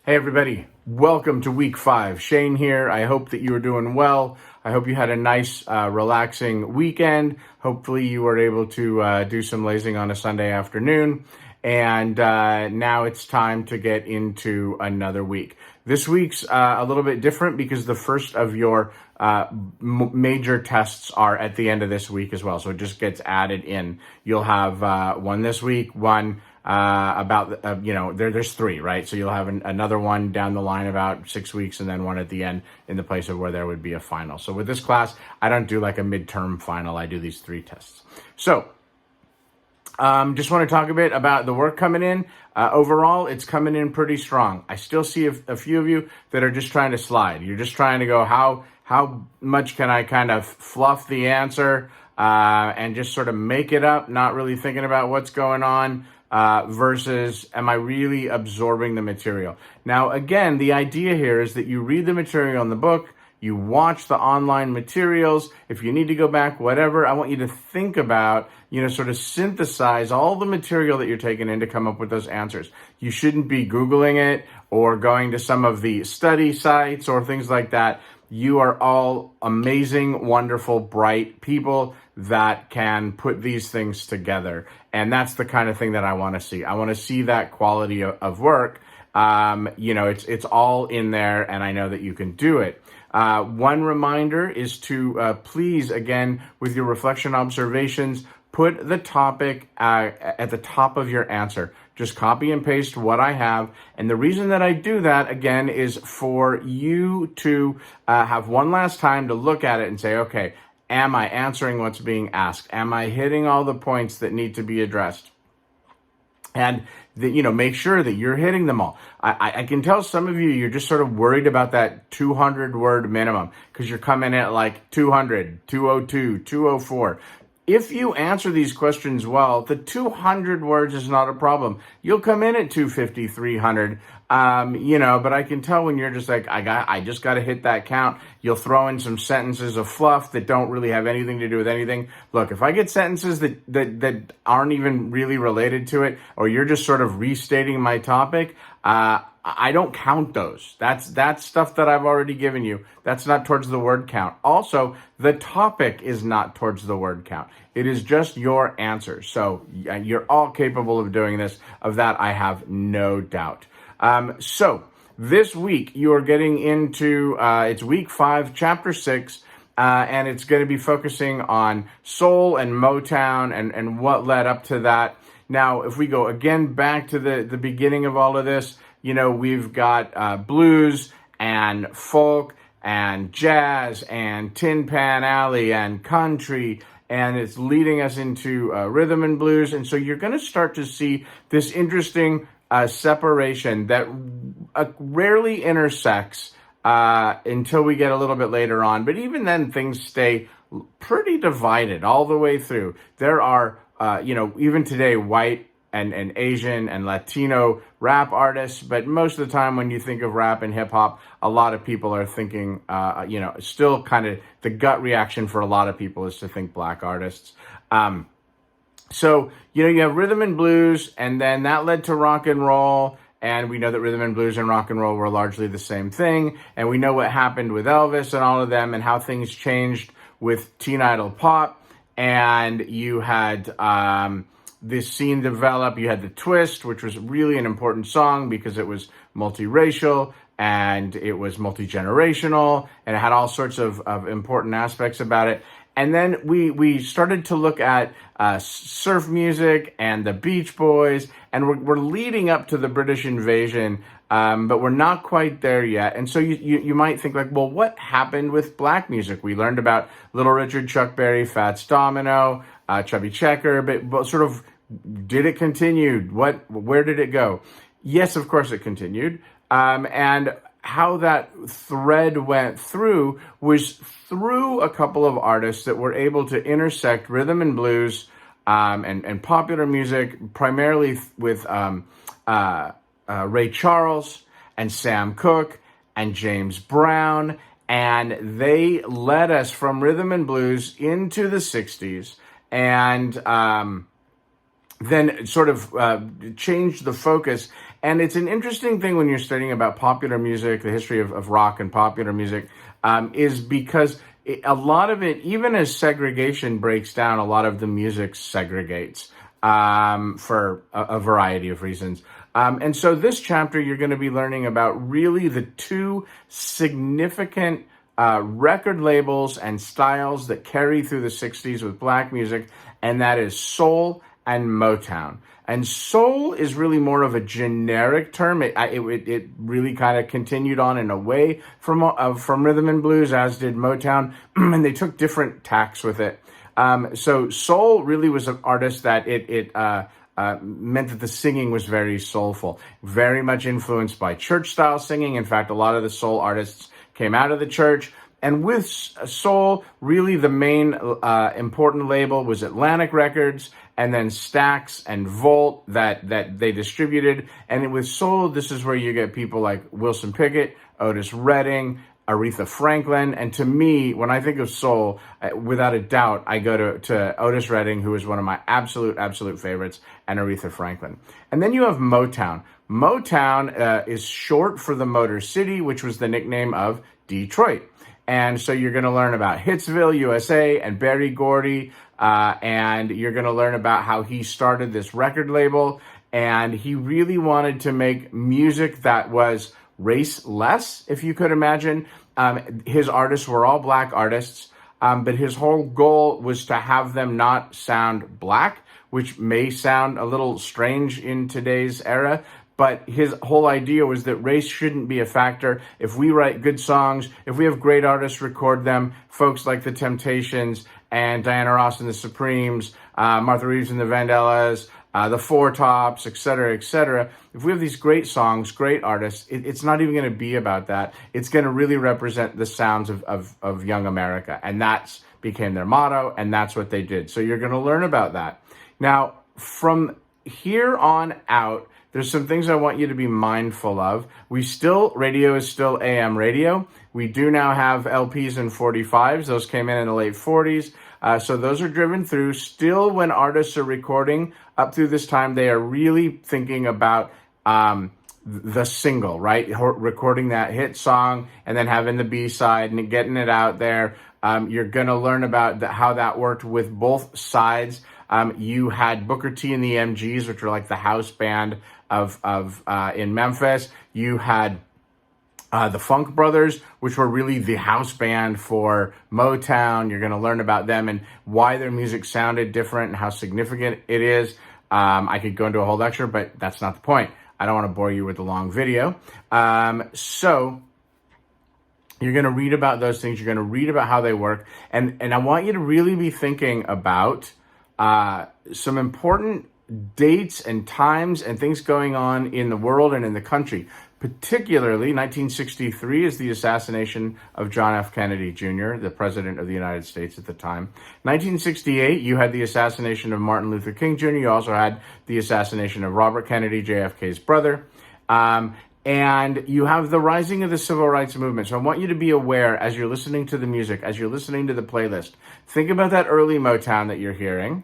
Hey everybody, welcome to week 5. Shane here. I hope that you are doing well. I hope you had a nice, relaxing weekend. Hopefully you were able to do some lazing on a Sunday afternoon. And now it's time to get into another week. This week's a little bit different because the first of your major tests are at the end of this week as well. So it just gets added in. You'll have one this week, one there's 3, right? So you'll have another one down the line about 6 weeks, and then one at the end in the place of where there would be a final. So with this class, I don't do like a midterm final. I do these 3 tests. So just want to talk a bit about the work coming in. Overall, it's coming in pretty strong. I still see a few of you that are just trying to slide. You're just trying to go, how much can I kind of fluff the answer and just sort of make it up, not really thinking about what's going on. Versus am I really absorbing the material? Now, again, the idea here is that you read the material in the book, you watch the online materials. If you need to go back, whatever, I want you to think about, sort of synthesize all the material that you're taking in to come up with those answers. You shouldn't be Googling it or going to some of the study sites or things like that. You are all amazing, wonderful, bright people that can put these things together. And that's the kind of thing that I want to see. I want to see that quality of work. It's all in there, and I know that you can do it. One reminder is to please, again, with your reflection observations, put the topic at the top of your answer. Just copy and paste what I have. And the reason that I do that, again, is for you to have one last time to look at it and say, okay, am I answering what's being asked? Am I hitting all the points that need to be addressed? And make sure that you're hitting them all. I can tell some of you, you're just sort of worried about that 200 word minimum because you're coming at like 200, 202, 204. If you answer these questions well, the 200 words is not a problem. You'll come in at 250, 300, but I can tell when you're just like, I just got to hit that count. You'll throw in some sentences of fluff that don't really have anything to do with anything. Look, if I get sentences that aren't even really related to it, or you're just sort of restating my topic, I don't count those. That's stuff that I've already given you. That's not towards the word count. Also, the topic is not towards the word count. It is just your answers. So you're all capable of doing this. Of that, I have no doubt. So this week you are getting into, it's week 5, chapter 6, and it's going to be focusing on soul and Motown and what led up to that. Now, if we go again back to the beginning of all of this, we've got blues and folk and jazz and Tin Pan Alley and country, and it's leading us into rhythm and blues. And so you're going to start to see this interesting separation that rarely intersects until we get a little bit later on. But even then, things stay pretty divided all the way through. There are, even today, white and Asian and Latino rap artists, but most of the time when you think of rap and hip hop, a lot of people are thinking, still kind of the gut reaction for a lot of people is to think black artists. So, you have rhythm and blues, and then that led to rock and roll. And we know that rhythm and blues and rock and roll were largely the same thing. And we know what happened with Elvis and all of them and how things changed with Teen Idol Pop. And you had, this scene develop. You had the Twist, which was really an important song because it was multiracial and it was multi-generational and it had all sorts of important aspects about it. And then we started to look at surf music and the Beach Boys, and we're leading up to the British invasion, but we're not quite there yet. And so you might think like, well, what happened with black music? We learned about Little Richard, Chuck Berry, Fats Domino, Chubby Checker, but sort of, did it continue? Where did it go? Yes, of course it continued. And how that thread went through was through a couple of artists that were able to intersect rhythm and blues and popular music, primarily with Ray Charles and Sam Cooke and James Brown. And they led us from rhythm and blues into the 60s and then sort of changed the focus And it's an interesting thing when you're studying about popular music, the history of rock and popular music, is because a lot of it, even as segregation breaks down, a lot of the music segregates for a variety of reasons. And so this chapter, you're going to be learning about really the two significant record labels and styles that carry through the 60s with black music, and that is soul and Motown. And soul is really more of a generic term. It really kind of continued on in a way from rhythm and blues, as did Motown, and they took different tacks with it. So soul really was an artist that meant that the singing was very soulful, very much influenced by church style singing. In fact, a lot of the soul artists came out of the church. And with soul, really the main important label was Atlantic Records, and then Stax and Volt that they distributed. And with soul, this is where you get people like Wilson Pickett, Otis Redding, Aretha Franklin. And to me, when I think of soul, without a doubt, I go to Otis Redding, who is one of my absolute favorites, and Aretha Franklin. And then you have Motown. Motown is short for the Motor City, which was the nickname of Detroit. And so you're going to learn about Hitsville, USA, and Berry Gordy, and you're going to learn about how he started this record label, and he really wanted to make music that was raceless, if you could imagine. His artists were all black artists, but his whole goal was to have them not sound black, which may sound a little strange in today's era. But his whole idea was that race shouldn't be a factor. If we write good songs, if we have great artists record them, folks like the Temptations and Diana Ross and the Supremes, Martha Reeves and the Vandellas, the Four Tops, et cetera, if we have these great songs, great artists, it's not even going to be about that. It's going to really represent the sounds of young America. And that's became their motto, and that's what they did. So you're going to learn about that. Now, from here on out, there's some things I want you to be mindful of. Radio is still AM radio. We do now have LPs and 45s. Those came in the late 40s. So those are driven through. Still, when artists are recording up through this time, they are really thinking about the single, right? Recording that hit song and then having the B-side and getting it out there. You're going to learn about how that worked with both sides. You had Booker T and the MGs, which were like the house band in Memphis. You had the Funk Brothers, which were really the house band for Motown. You're going to learn about them and why their music sounded different and how significant it is. I could go into a whole lecture, but that's not the point. I don't want to bore you with a long video. So you're going to read about those things. You're going to read about how they work. And I want you to really be thinking about some important dates and times and things going on in the world and in the country. Particularly, 1963 is the assassination of John F. Kennedy Jr., the President of the United States at the time. 1968, you had the assassination of Martin Luther King Jr. You also had the assassination of Robert Kennedy, JFK's brother. And you have the rising of the civil rights movement. So I want you to be aware as you're listening to the music, as you're listening to the playlist. Think about that early Motown that you're hearing,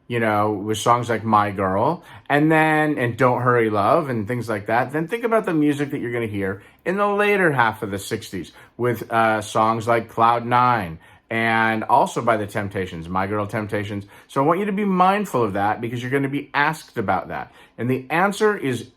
with songs like My Girl, and Don't Hurry Love, and things like that. Then think about the music that you're going to hear in the later half of the 60s with songs like Cloud Nine, and also by the Temptations, My Girl Temptations. So I want you to be mindful of that because you're going to be asked about that. And the answer is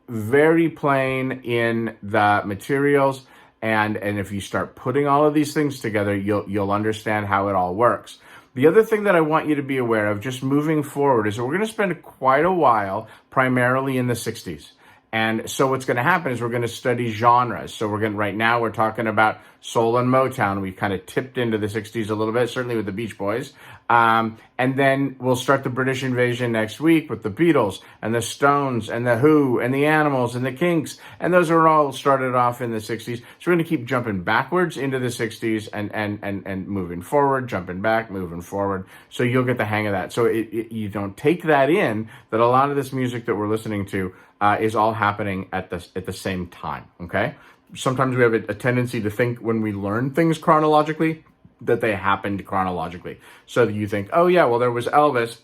very plain in the materials. And if you start putting all of these things together, you'll understand how it all works. The other thing that I want you to be aware of just moving forward is that we're going to spend quite a while primarily in the 60s. And so what's going to happen is we're going to study genres. So right now we're talking about soul and Motown. We kind of tipped into the 60s a little bit, certainly with the Beach Boys. And then we'll start the British invasion next week with the Beatles and the Stones and the Who and the Animals and the Kinks. And those are all started off in the 60s. So we're going to keep jumping backwards into the 60s and moving forward, jumping back, moving forward. So you'll get the hang of that. So you don't take that in, that a lot of this music that we're listening to is all happening at the same time, okay? Sometimes we have a tendency to think when we learn things chronologically that they happened chronologically. So you think, oh yeah, well there was Elvis,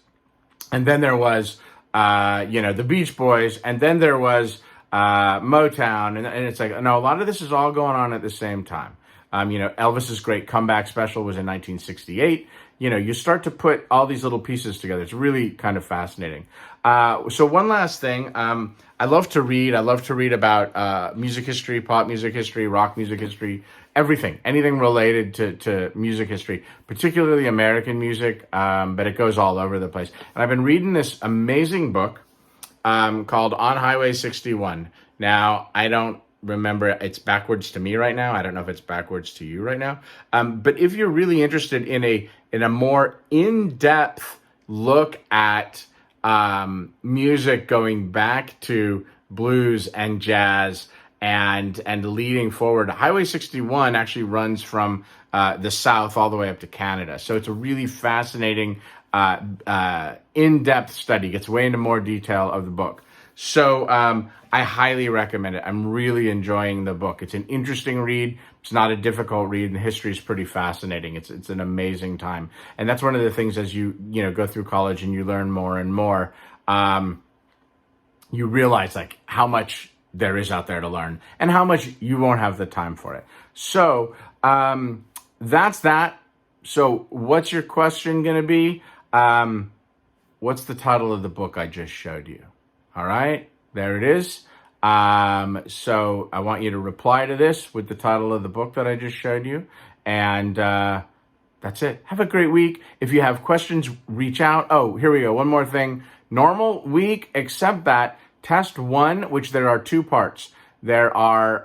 and then there was, the Beach Boys, and then there was Motown, and it's like, no, a lot of this is all going on at the same time. Elvis's great comeback special was in 1968. You start to put all these little pieces together. It's really kind of fascinating. So one last thing, I love to read. I love to read about music history, pop music history, rock music history, anything related to music history, particularly American music, but it goes all over the place. And I've been reading this amazing book called On Highway 61. Now, I don't remember, it's backwards to me right now. I don't know if it's backwards to you right now. But if you're really interested in a more in-depth look at music going back to blues and jazz and leading forward, Highway 61 actually runs from the South all the way up to Canada. So it's a really fascinating in-depth study, gets way into more detail of the book. So I highly recommend it. I'm really enjoying the book. It's an interesting read. It's not a difficult read, and the history is pretty fascinating. It's an amazing time. And that's one of the things as you go through college and you learn more and more, you realize like how much there is out there to learn and how much you won't have the time for it. So that's that. So what's your question going to be? What's the title of the book I just showed you? All right, there it is. So I want you to reply to this with the title of the book that I just showed you. And that's it. Have a great week. If you have questions, reach out. Oh, here we go. One more thing. Normal week, except that test 1, which there are 2 parts. There are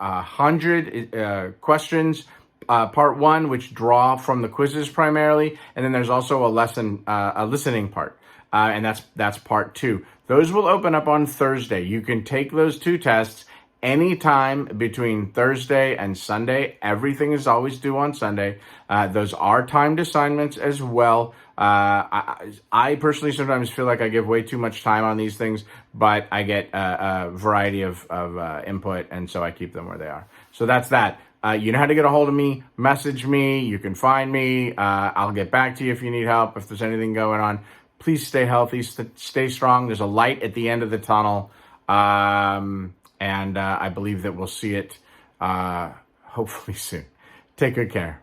100 questions. Part 1, which draw from the quizzes primarily, and then there's also a listening part, and that's part 2. Those will open up on Thursday. You can take those 2 tests anytime between Thursday and Sunday. Everything is always due on Sunday. Those are timed assignments as well. I personally sometimes feel like I give way too much time on these things, but I get a variety of input, and so I keep them where they are. So that's that. You know how to get a hold of me. Message me. You can find me. I'll get back to you if you need help, if there's anything going on. Please stay healthy, stay strong. There's a light at the end of the tunnel. And I believe that we'll see it hopefully soon. Take good care.